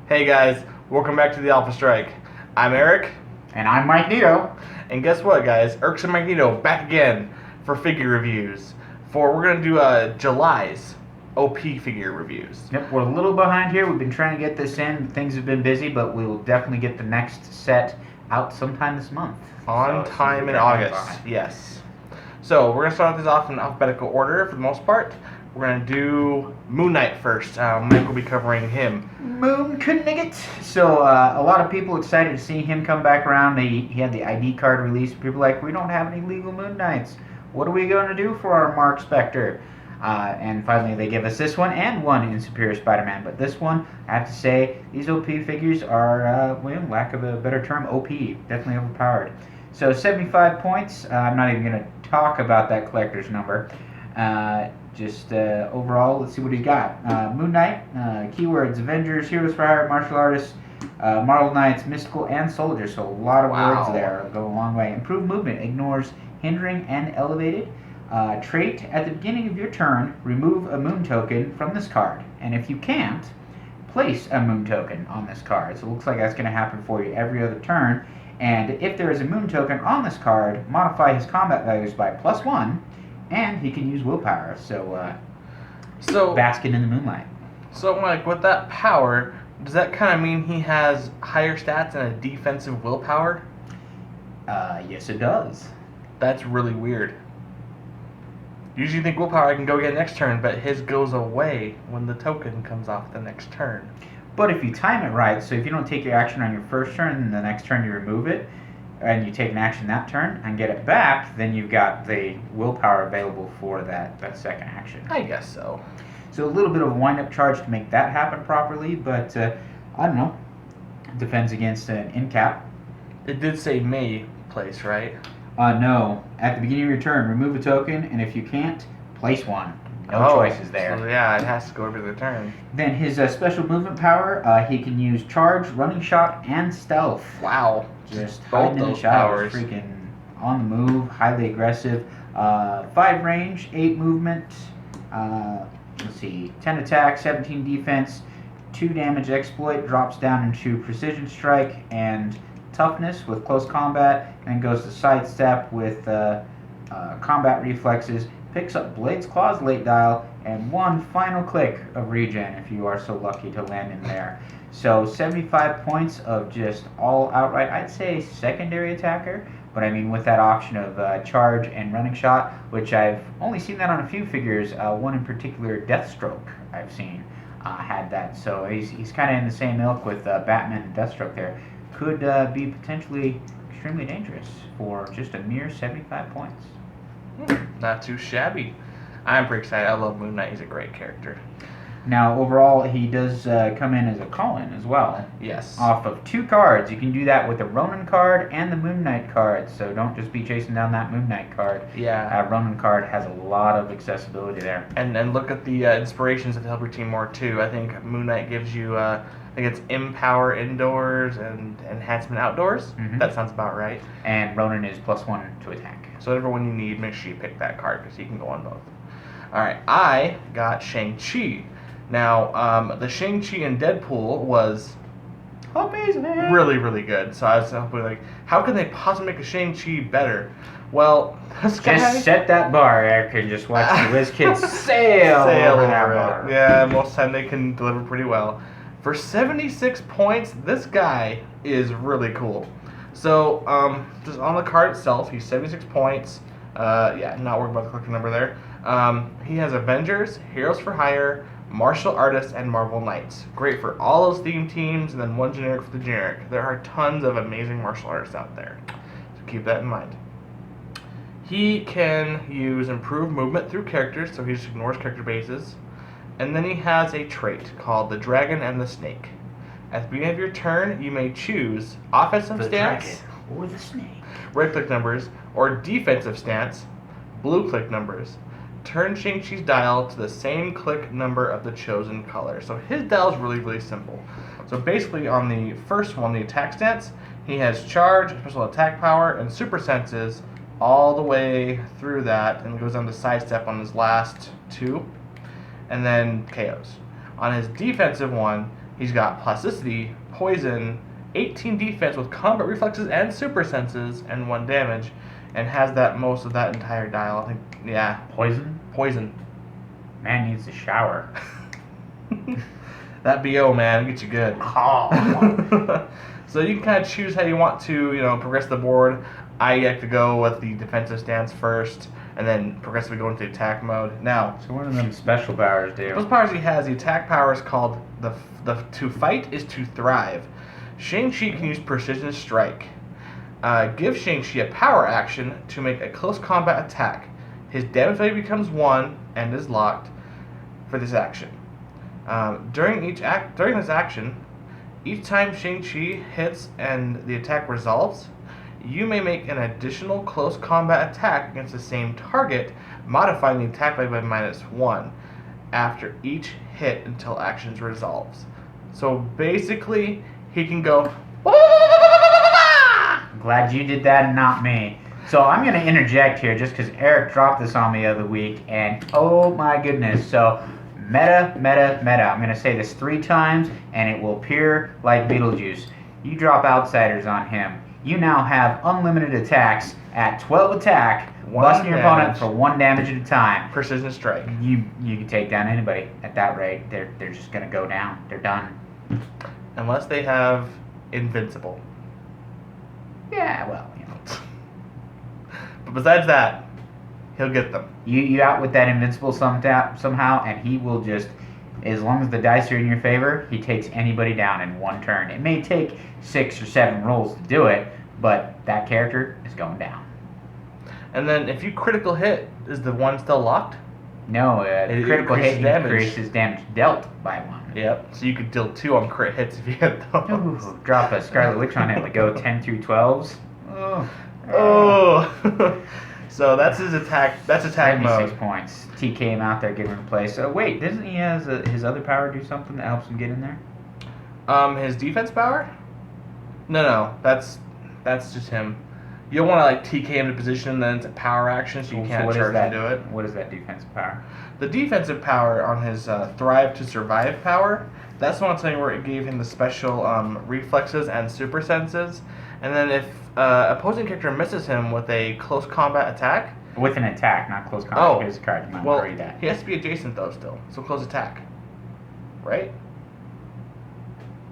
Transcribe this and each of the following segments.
Hey guys, welcome back to the Alpha Strike. I'm Eric, And I'm Mike Nito. and guess what, guys? Eric's and Magneto back again for figure reviews. We're gonna do July's OP figure reviews. Yep, we're a little behind here. We've been trying to get this in. Things have been busy, but we will definitely get the next set out sometime this month. On time in August, yes. So we're gonna start this off in alphabetical order for the most part. We're gonna do Moon Knight first. Mike will be covering him. Moon Knigget. So a lot of people excited to see him come back around. He had the ID card released. People were like, we don't have any legal Moon Knights. What are we going to do for our Mark Spector? And finally they give us this one and one in Superior Spider-Man. But this one, I have to say, these OP figures are, well, lack of a better term, OP. Definitely overpowered. So 75 points. I'm not even going to talk about that collector's number. Overall, let's see what he's got. Moon Knight, keywords, Avengers, Heroes for Hire, Martial Artists, Marvel Knights, Mystical, and Soldier. So a lot of words there go a long way. Improved movement, ignores hindering and elevated. Trait, at the beginning of your turn, remove a moon token from this card. And if you can't, place a moon token on this card. So it looks like that's going to happen for you every other turn. And if there is a moon token on this card, modify his combat values by +1. And he can use willpower, so basking in the moonlight. So, Mike, with that power, does that kind of mean he has higher stats and a defensive willpower? Yes, it does. That's really weird. Usually you think willpower I can go get next turn, but his goes away when the token comes off the next turn. But if you time it right, so if you don't take your action on your first turn, and the next turn you remove it, and you take an action that turn and get it back, then you've got the willpower available for that second action. I guess so. So a little bit of a wind-up charge to make that happen properly, but I don't know. Defends against an incap. It did say May place, right? No. At the beginning of your turn, remove a token, and if you can't, place one. No choices there. So yeah, it has to go every other turn. Then his special movement power, he can use charge, running shot, and stealth. Wow. Just both hiding in the those shadows, powers. freaking on the move, highly aggressive. 5 range, 8 movement. Let's see, 10 attack, 17 defense, 2 damage exploit, drops down into precision strike and toughness with close combat, and goes to sidestep with combat reflexes. Picks up Blade's Claws late dial, and 1 final click of regen if you are so lucky to land in there. So 75 points of just all outright, I'd say secondary attacker, but I mean with that option of charge and running shot, which I've only seen that on a few figures. One in particular, Deathstroke, I've seen had that. So he's kind of in the same ilk with Batman and Deathstroke there. Could be potentially extremely dangerous for just a mere 75 points. Not too shabby. I'm pretty excited. I love Moon Knight. He's a great character. Now, overall, he does come in as a call-in as well. Yes. Off of 2 cards. You can do that with the Ronin card and the Moon Knight card, so don't just be chasing down that Moon Knight card. Yeah. Ronin card has a lot of accessibility there. And look at the inspirations that help your team more, too. I think Moon Knight gives you, I think it's Empower indoors and Enhancement outdoors. Mhm. That sounds about right. And Ronin is +1 to attack. So whatever one you need, make sure you pick that card because he can go on both. Alright, I got ShangChi. Now, the ShangChi in Deadpool was amazing, really, really good. So I was hoping, like, how can they possibly make a ShangChi better? Well, this guy... Just set that bar, Eric, and just watch the Whiz Kids sail over that bar. Yeah, most of the time they can deliver pretty well. For 76 points, this guy is really cool. So, just on the card itself, he's 76 points. Yeah, not worried about the collector number there. He has Avengers, Heroes for Hire, Martial Artists, and Marvel Knights. Great for all those theme teams, and then 1 generic for the generic. There are tons of amazing martial artists out there, so keep that in mind. He can use improved movement through characters, so he just ignores character bases. And then he has a trait called the Dragon and the Snake. At the beginning of your turn, you may choose offensive The stance, dragon or the snake. red click numbers, or defensive stance, blue click numbers. Turn ShangChi's dial to the same click number of the chosen color. So his dial is really, really simple. So basically on the first one, the attack stance, he has charge, special attack power, and super senses all the way through that, and goes on to sidestep on his last 2, and then KOs. On his defensive one, he He's got plasticity, poison, 18 defense with combat reflexes and super senses, and 1 damage, and has that most of that entire dial. I think, yeah. Poison. Man needs to shower. That BO, man, gets you good. Oh. So you can kind of choose how you want to, progress the board. I like to go with the defensive stance first, and then progressively go into attack mode. Now, So what are them special powers do? those powers he has, the attack power is called the to fight is to thrive. ShangChi can use precision strike. Give ShangChi a power action to make a close combat attack. His damage value becomes 1 and is locked for this action. During this action, each time ShangChi hits and the attack resolves, you may make an additional close combat attack against the same target, modifying the attack value by -1 after each hit until actions resolves. So basically, he can go. Glad you did that and not me. So I'm going to interject here just because Eric dropped this on me the other week, and oh my goodness. So meta. I'm going to say this 3 times, and it will appear like Beetlejuice. You drop Outsiders on him. You now have unlimited attacks at 12 attack, busting your opponent for 1 damage at a time. Precision strike. You can take down anybody at that rate. They're just going to go down. They're done. Unless they have invincible. Yeah, well, But besides that, he'll get them. You out with that invincible somehow, and he will just, as long as the dice are in your favor, he takes anybody down in 1 turn. It may take 6 or 7 rolls to do it, but that character is going down. And then if you critical hit, is the 1 still locked? No, the critical hit damage. increases damage dealt by 1. Yep. So you could deal 2 on crit hits if you hit those. Ooh, drop a Scarlet Witch on it, go 10 through 12s. Oh. So that's his attack. That's attack 76 mode. points. TK him out there, giving him a play. So wait, doesn't he have his other power do something that helps him get in there? His defense power? No, that's just him. You'll want to like TK him to position, then it's a power action, so you can't charge and do it. What is that defensive power? The defensive power on his Thrive to Survive power, that's the one thing where it gave him the special reflexes and super senses. And then if opposing character misses him with a close combat attack... With an attack, not close combat. Here's a card. You might want to read that. He has to be adjacent though still, so close attack. Right?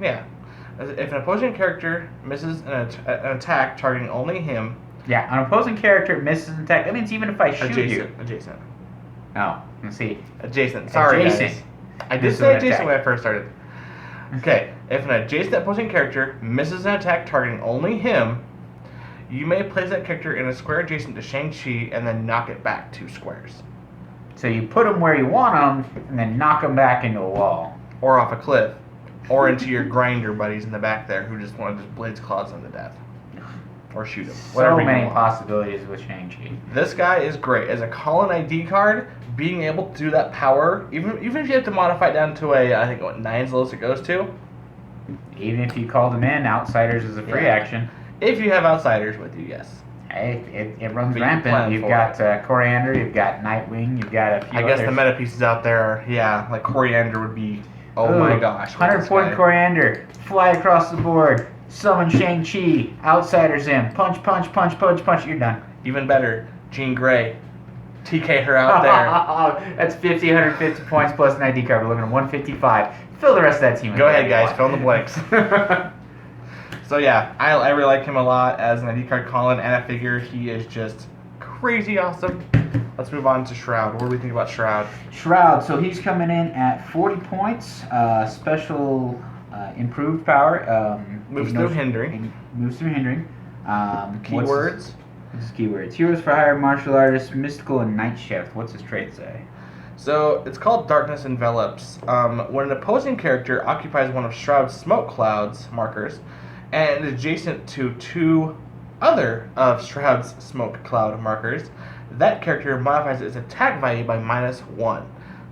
Yeah. If an opposing character misses an attack targeting only him... Yeah, an opposing character misses an attack. That means even if I shoot you... Adjacent. Oh, let's see. Adjacent. Sorry, adjacent. Guys. I did say adjacent when I first started. Okay, if an adjacent opposing character misses an attack targeting only him, you may place that character in a square adjacent to ShangChi and then knock it back 2 squares. So you put him where you want him and then knock him back into a wall. Or off a cliff. Or into your grinder buddies in the back there who just want to just blades claws them to death. Or shoot them. So many possibilities with ShangChi. This guy is great. As a call-in ID card, being able to do that power, even if you have to modify it down to a, I think, 9's the lowest it goes to. Even if you called them in, Outsiders is a free action. If you have Outsiders with you, yes. Hey, it runs rampant. You've got Coriander, you've got Nightwing, you've got a few I guess others. the meta pieces out there, yeah, like Coriander would be, my gosh. 100-point Coriander, fly across the board, summon ShangChi, Outsiders in, punch, you're done. Even better, Jean Grey, TK her out there. That's 50, 150 points plus an ID card. We're looking at 155. Fill the rest of that team in. Go ahead, guys, fill in the blanks. So yeah, I really like him a lot as an ID card call-in, and I figure he is just crazy awesome. Let's move on to Shroud. What do we think about Shroud? Shroud, so he's coming in at 40 points. Special improved power. Moves through hindering. Moves through hindering. Keywords. What's his keywords? Heroes for Hire, Martial Artist, Mystical, and Night Shift. What's his trait say? So it's called Darkness Envelops. When an opposing character occupies one of Shroud's smoke clouds markers and adjacent to 2 other of Shroud's smoke cloud markers, that character modifies its attack value by -1.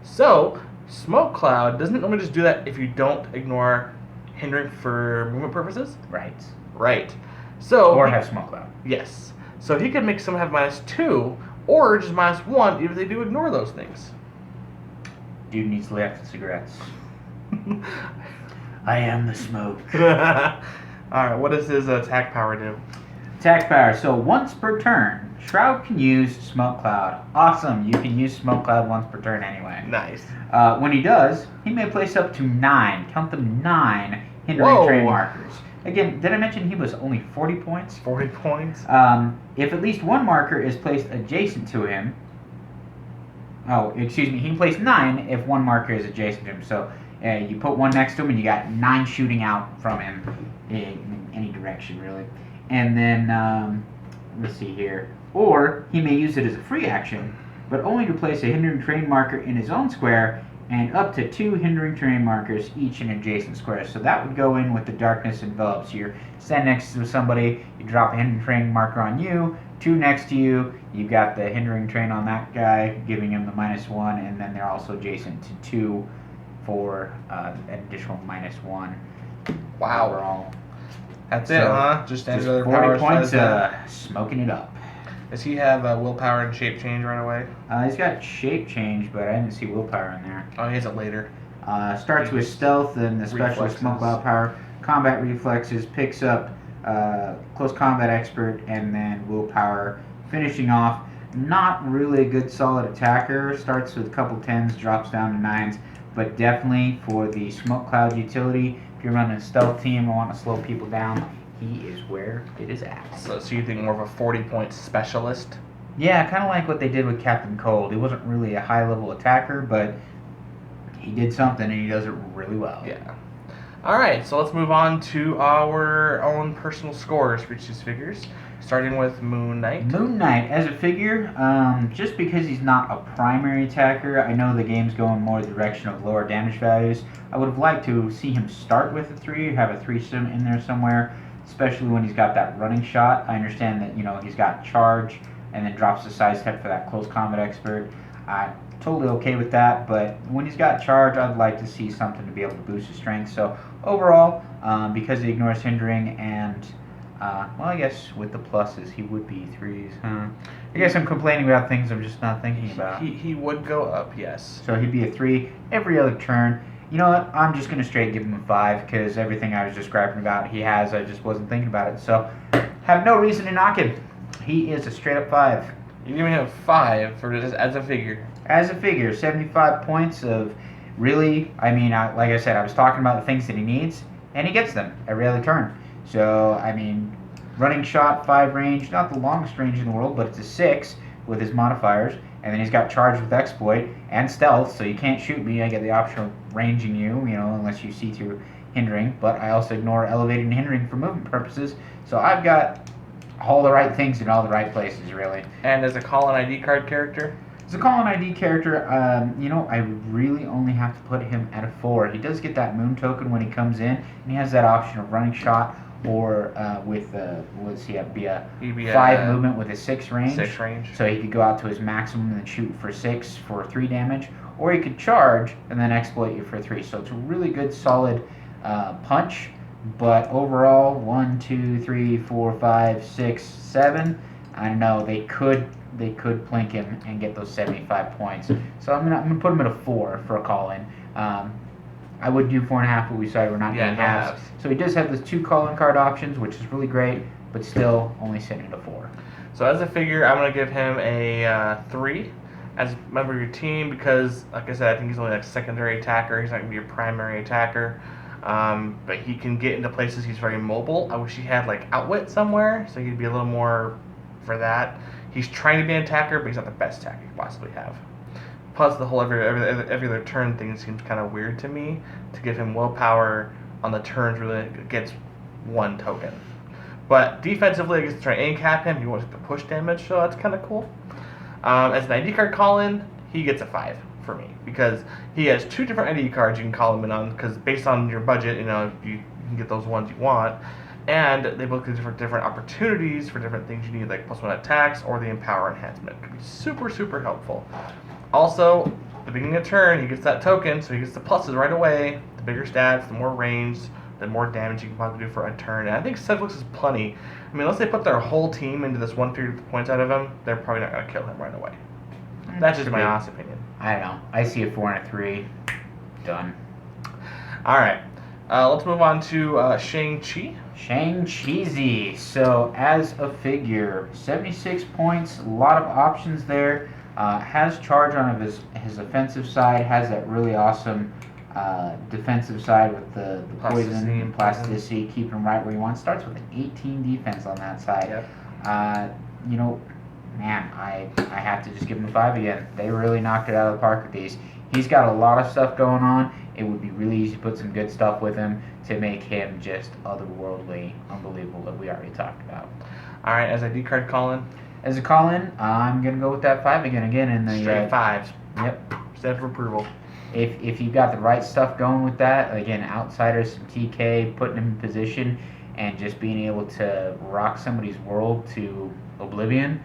So smoke cloud doesn't normally just do that if you don't ignore hindering for movement purposes. Right. So or have smoke cloud. Yes. So he could make someone have -2 or just -1 even if they do ignore those things. Dude needs to lay off the cigarettes. I am the smoke. Alright, what does his attack power do? Attack power. So once per turn, Shroud can use Smoke Cloud. Awesome. You can use Smoke Cloud once per turn anyway. Nice. When he does, he may place up to 9. Count them 9 hindering terrain markers. Again, did I mention he was only 40 points? 40 points. If at least one marker is placed adjacent to him. Oh, excuse me. He can place 9 if one marker is adjacent to him. So you put one next to him and you got 9 shooting out from him in any direction, really. And then, let's see here. Or he may use it as a free action, but only to place a hindering terrain marker in his own square and up to 2 hindering terrain markers each in adjacent squares. So that would go in with the darkness envelops. You're standing next to somebody, you drop a hindering terrain marker on you, 2 next to you, you got the hindering terrain on that guy, giving him the -1, and then they're also adjacent to 2 for an additional -1. Wow. Overall. That's So, it, huh? Just standard other 40 powers. points, besides smoking it up. that. Does he have willpower and shape change right away? He's got shape change, but I didn't see willpower in there. Oh, he has it later. Starts with stealth and the special Reflexes. smoke cloud power, combat reflexes, picks up close combat expert, and then willpower. Finishing off, not really a good solid attacker. Starts with a couple 10s, drops down to 9s, but definitely for the smoke cloud utility. If you're running a stealth team and want to slow people down, he is where it is at. So you think more of a 40-point specialist? Yeah, kind of like what they did with Captain Cold. He wasn't really a high-level attacker, but he did something, and he does it really well. Yeah. All right, so let's move on to our own personal scores for each of these figures, starting with Moon Knight. Moon Knight, as a figure, just because he's not a primary attacker, I know the game's going more the direction of lower damage values. I would have liked to see him start with a 3, have a 3 sim in there somewhere, especially when he's got that running shot. I understand that, he's got charge and then drops the side step for that close combat expert. I'm totally okay with that, but when he's got charge, I'd like to see something to be able to boost his strength. So overall, because he ignores hindering and well, I guess with the pluses, he would be 3s, huh? I guess I'm complaining about things I'm just not thinking about. He would go up, yes. So he'd be a 3 every other turn. You know what? I'm just going to straight give him a 5 because everything I was describing about he has, I just wasn't thinking about it. So have no reason to knock him. He is a straight up 5. You give me a 5 for just as a figure. As a figure, 75 points of really, like I said, I was talking about the things that he needs, and he gets them every other turn. So, running shot, 5 range, not the longest range in the world, but it's a 6 with his modifiers. And then he's got charge with exploit and stealth, so you can't shoot me. I get the option of ranging you, unless you see through hindering. But I also ignore elevating and hindering for movement purposes. So I've got all the right things in all the right places, really. And as a call-in ID card character? As a call-in ID character, I really only have to put him at a 4. He does get that moon token when he comes in, and he has that option of running shot or with be a 5 movement with a 6 range. 6 range. So he could go out to his maximum and then shoot for 6 for 3 damage, or he could charge and then exploit you for 3. So it's a really good solid punch. But overall, 1, 2, 3, 4, 5, 6, 7. I don't know. They could plink him and get those 75 points. So I'm gonna put him at a 4 for a call-in. I would do 4.5, but we decided we're not doing halves. So he does have those 2 call-in card options, which is really great, but still only sitting at a 4. So as a figure, I'm gonna give him a 3 as a member of your team because, like I said, I think he's only like a secondary attacker. He's not gonna be a primary attacker. But he can get into places. He's very mobile. I wish he had like outwit somewhere, so he'd be a little more for that. He's trying to be an attacker, but he's not the best attacker you could possibly have. Plus, the whole every other turn thing seems kind of weird to me. To give him willpower on the turns really gets 1 token. But defensively, I guess to try and cap him, he wants to push damage, so that's kind of cool. As an ID card call-in, he gets a 5 for me because he has 2 different ID cards you can call him in on. Because based on your budget, you can get those ones you want. And they both give different opportunities for different things you need, like +1 attacks or the Empower enhancement. It could be super, super helpful. Also, at the beginning of the turn, he gets that token, so he gets the pluses right away. The bigger stats, the more range, the more damage you can possibly do for a turn. And I think Heroclix is plenty. Unless they put their whole team into this one figure with the points out of him, they're probably not going to kill him right away. That's just my honest opinion. I don't know. I see a 4 and a 3. Done. All right. Let's move on to ShangChi. ShangChi. So as a figure, 76 points, a lot of options there. Has charge on his offensive side, has that really awesome defensive side with the poison and plasticity, keeping him right where you want. Starts with an 18 defense on that side. Yep. You know, man, I have to just give him a 5 again. They really knocked it out of the park with these. He's got a lot of stuff going on. It would be really easy to put some good stuff with him to make him just otherworldly, unbelievable that we already talked about. All right, as ID card Colin. As a call-in, I'm gonna go with that 5 again in the straight 5s. Yep. Stamp of approval. If you got the right stuff going with that, again, outsiders, some TK, putting him in position, and just being able to rock somebody's world to oblivion,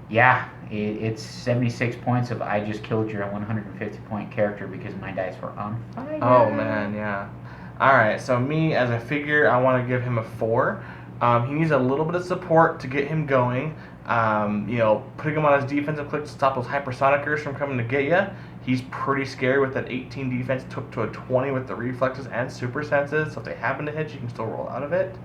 yeah, it's 76 points of I just killed your 150 point character because my dice were on fire. Oh man, yeah. All right, so me as a figure, I want to give him a 4. He needs a little bit of support to get him going. Putting him on his defensive click to stop those hypersonicers from coming to get you. He's pretty scary with that 18 defense, took to a 20 with the reflexes and super senses. So if they happen to hit, you can still roll out of it.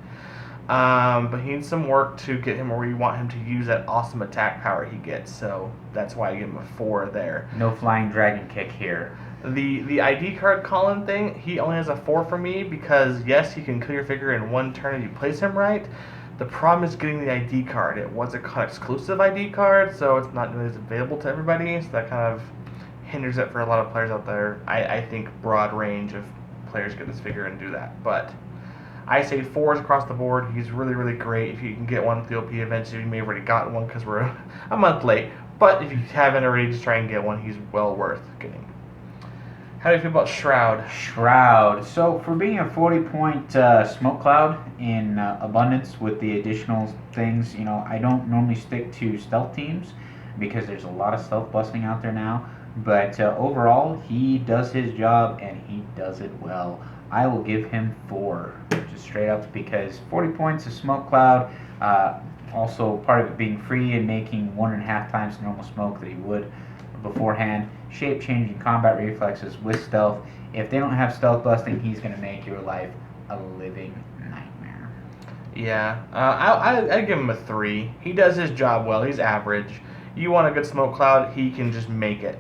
But he needs some work to get him where you want him to use that awesome attack power he gets. So that's why I give him a 4 there. No flying dragon kick here. The ID card Colin thing, he only has a 4 for me because, yes, he can kill your figure in one turn if you place him right. The problem is getting the ID card. It was an exclusive ID card, so it's not really available to everybody, so that kind of hinders it for a lot of players out there. I think broad range of players get this figure and do that. But I say 4s across the board. He's really, really great. If you can get one with the OP eventually, you may have already gotten one because we're a month late. But if you haven't already, just try and get one. He's well worth getting. How do you feel about Shroud? Shroud. So for being a 40-point smoke cloud in abundance with the additional things, I don't normally stick to stealth teams because there's a lot of stealth busting out there now. But overall, he does his job and he does it well. I will give him 4, just straight up, because 40 points of smoke cloud. Also part of it being free and making 1.5 times the normal smoke that he would beforehand. Shape changing combat reflexes with stealth. If they don't have stealth busting, he's going to make your life a living nightmare. Yeah, I give him a 3. He does his job well. He's average. You want a good smoke cloud, he can just make it.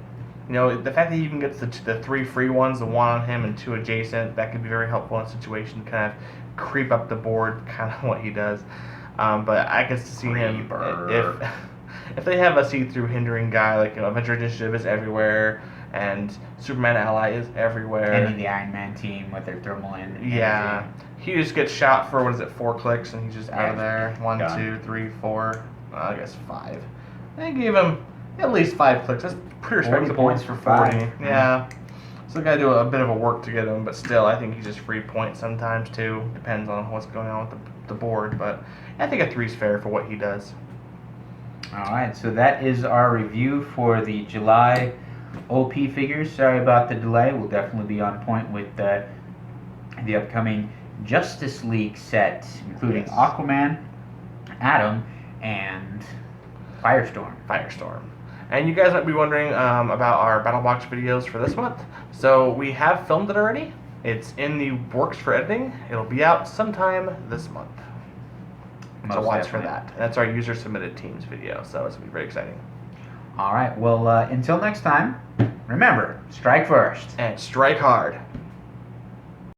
The fact that he even gets the 3 free ones, the 1 on him and 2 adjacent, that could be very helpful in a situation, kind of creep up the board, kind of what he does. But I guess to see him, if they have a see-through hindering guy, like Adventure Initiative is everywhere, and Superman Ally is everywhere. And in the Iron Man team with their thermal energy. Yeah. He just gets shot for, 4 clicks, and he's just out of there. 1, done. 2, 3, 4, I guess 5. They gave him at least 5 clicks. That's pretty respectable. 40 points for 5. Yeah. So they got to do a bit of a work to get him, but still, I think he's just free points sometimes, too. Depends on what's going on with the board, but I think a 3 is fair for what he does. Alright, so that is our review for the July OP figures. Sorry about the delay. We'll definitely be on point with the upcoming Justice League set, including Aquaman, Atom, and Firestorm. And you guys might be wondering about our Battle Box videos for this month. So we have filmed it already. It's in the works for editing. It'll be out sometime this month. So watch for that. And that's our user submitted teams video, so it's going to be very exciting. All right, well, until next time, remember, strike first. And strike hard.